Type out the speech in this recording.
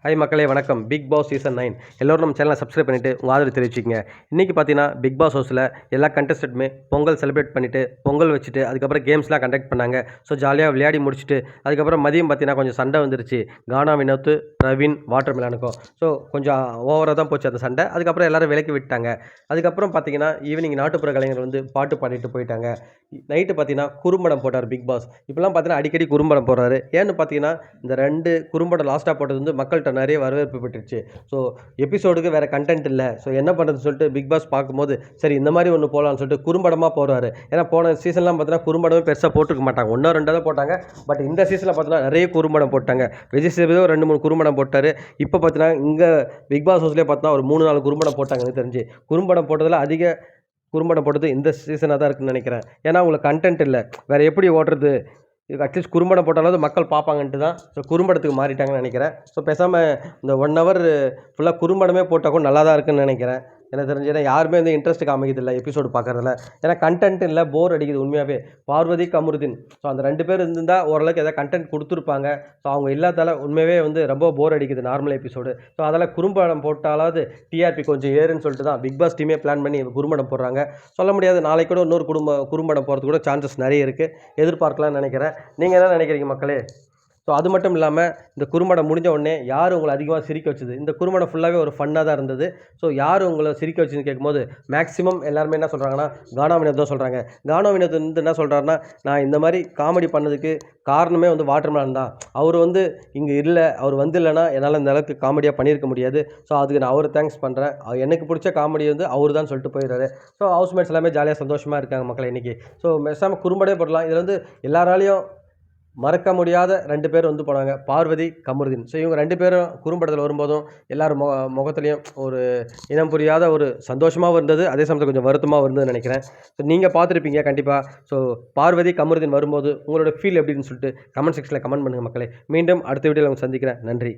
Hi மக்களே வணக்கம். Big Boss season 9 எல்லோரும் நம்ம சேனலை சப்ஸ்கிரைப் பண்ணிவிட்டு உங்கள் ஆதரவு தெரிவிச்சிக்கங்க. இன்றைக்கி பார்த்தீங்கன்னா பிக் பாஸ் ஹவுஸில் எல்லா கண்டஸ்டன்ட்டுமே பொங்கல் செலிப்ரேட் பண்ணிவிட்டு பொங்கல் வச்சுட்டு அதுக்கப்புறம் கேம்ஸ்லாம் கண்டக்ட் பண்ணாங்க. ஸோ ஜாலியாக விளையாடி முடிச்சுட்டு அதுக்கப்புறம் மதியம் பார்த்தீங்கன்னா கொஞ்சம் சண்டை வந்துருச்சு. கானா வினோத், பிரவீன், வாட்டர் மெலனுக்கும். ஸோ கொஞ்சம் ஓவராக தான் போச்சு அந்த சண்டை. அதுக்கப்புறம் எல்லோரும் விலக்கி விட்டாங்க. அதுக்கப்புறம் பார்த்தீங்கன்னா ஈவினிங் நாட்டுப்புற கலைஞர் வந்து பாட்டு பாடிட்டு போயிட்டாங்க. நைட்டு பார்த்தீங்கன்னா குறும்படம் போட்டார் பிக் பாஸ். இப்போலாம் பார்த்தீங்கன்னா அடிக்கடி குறும்படம் போடுறாரு. ஏன்னு பார்த்தீங்கன்னா இந்த 2 குறும்படம் லாஸ்ட்டாக போட்டது வந்து மக்கள்கிட்ட நிறைய வரவேற்பு பெற்றுச்சு. ஸோ எபிசோடுக்கு வேறு கண்டென்ட் இல்லை. ஸோ என்ன பண்ணுறதுன்னு சொல்லிட்டு பிக் பாஸ் பார்க்கும்போது சரி இந்த மாதிரி ஒன்று போகலான்னு சொல்லிட்டு குறும்படமாக போடுறாரு. ஏன்னா போன சீசன்லாம் பார்த்தீங்கன்னா குறும்படமே பெருசாக போட்டுருக்க மாட்டாங்க. 1 2 தான் போட்டாங்க. பட் இந்த சீசனில் பார்த்தீங்கன்னா நிறைய குறும்படம் போட்டாங்க. விஜய் சேதுபதி 2 3 குறும்படம் போட்டார். இப்போ பார்த்தீங்கன்னா இங்கே பிக் பாஸ் ஹவுஸ்லேயே பார்த்தா ஒரு 3 4 குறும்படம் போட்டாங்க எனக்கு தெரிஞ்சு. குறும்படம் போட்டதில் அதிக குறும்படம் போட்டது இந்த சீசனாக தான் இருக்குன்னு நினைக்கிறேன். ஏன்னா உங்களுக்கு கண்டென்ட் இல்லை, வேறு எப்படி ஓட்டுறது, இது அட்லீஸ்ட் குறும்படம் போட்டாலாவது மக்கள் பார்ப்பாங்கன்ட்டு தான் ஸோ குறும்படத்துக்கு மாறிட்டாங்கன்னு நினைக்கிறேன். ஸோ பேசாமல் இந்த 1 ஹவர் ஃபுல்லாக குறும்படமே போட்டால் கூட நல்லா தான் இருக்குன்னு நினைக்கிறேன். எனக்கு தெரிஞ்சு ஏன்னா யாருமே வந்து இன்ட்ரெஸ்ட் காமிக்கிறதில்ல எபிசோடு பார்க்குறதுல. ஏன்னா கண்டென்ட் இல்லை, போர் அடிக்குது உண்மையாகவே. பார்வதி, கமருதீன் ஸோ அந்த 2 பேர் இருந்திருந்தால் ஓரளவுக்கு எதாவது கண்டென்ட் கொடுத்துருப்பாங்க. ஸோ அவங்க இல்லாதால உண்மையாகவே வந்து ரொம்ப போர் அடிக்குது நார்மல் எபிசோடு. ஸோ அதெல்லாம் குறும்படம் போட்டாலாவது டிஆர்பி கொஞ்சம் ஏறுன்னு சொல்லிட்டு தான் பிக் பாஸ் டீமே பிளான் பண்ணி குறும்படம் போடுறாங்க. சொல்ல முடியாது, நாளைக்கு கூட இன்னொரு குறும்படம் போகிறதுக்கு கூட சான்சஸ் நிறைய இருக்குது. எதிர்பார்க்கலாம்னு நினைக்கிறேன். நீங்கள் என்ன நினைக்கிறீங்க மக்களே? ஸோ அது மட்டும் இல்லாமல் இந்த குறும்படம் முடிஞ்ச உடனே யார் உங்களை அதிகமாக சிரிக்க வச்சுது? இந்த குறும்படம் ஃபுல்லாகவே ஒரு ஃபன்னாக தான் இருந்தது. ஸோ யார் உங்களை சிரிக்க வச்சுன்னு கேட்கும்போது மேக்ஸிமம் எல்லாருமே என்ன சொல்கிறாங்கன்னா கானா வினோத் தான் சொல்கிறாங்க. கானா வினோத் வந்து என்ன சொல்கிறாருன்னா, நான் இந்த மாதிரி காமெடி பண்ணதுக்கு காரணமே வந்து வாட்டர் மெலன் தான். அவர் வந்து இங்கே இல்லை, அவர் வந்து இல்லைன்னா என்னால் இந்த அளவுக்கு காமெடியாக பண்ணியிருக்க முடியாது. ஸோ அதுக்கு நான் அவரை தேங்க்ஸ் பண்ணுறேன். எனக்கு பிடிச்ச காமெடி வந்து அவர் தான் சொல்லிட்டு போயிடுறாரு. ஸோ ஹவுஸ்மேட்ஸ் எல்லாமே ஜாலியாக சந்தோஷமாக இருக்காங்க மக்கள் இன்றைக்கி. ஸோ பேசாமல் குறும்படே போடலாம். இதில் வந்து எல்லாராலையும் மறக்க முடியாத 2 பேர் வந்து போனாங்க, பார்வதி, கமருதீன். ஸோ இவங்க 2 பேரும் குறும்படத்தில் வரும்போதும் எல்லாரும் முகத்துலேயும் ஒரு இனம் புரியாத ஒரு சந்தோஷமாகவும் இருந்தது, அதே சமயத்தில் கொஞ்சம் வருத்தமாகவும் இருந்ததுன்னு நினைக்கிறேன். ஸோ நீங்கள் பார்த்துருப்பீங்க கண்டிப்பாக. ஸோ பார்வதி, கமருதீன் வரும்போது உங்களோட ஃபீல் எப்படின்னு சொல்லிட்டு கமெண்ட் செக்ஷனில் கமெண்ட் பண்ணுங்கள் மக்களே. மீண்டும் அடுத்த வீடியோவில் உங்களை சந்திக்கிறேன். நன்றி.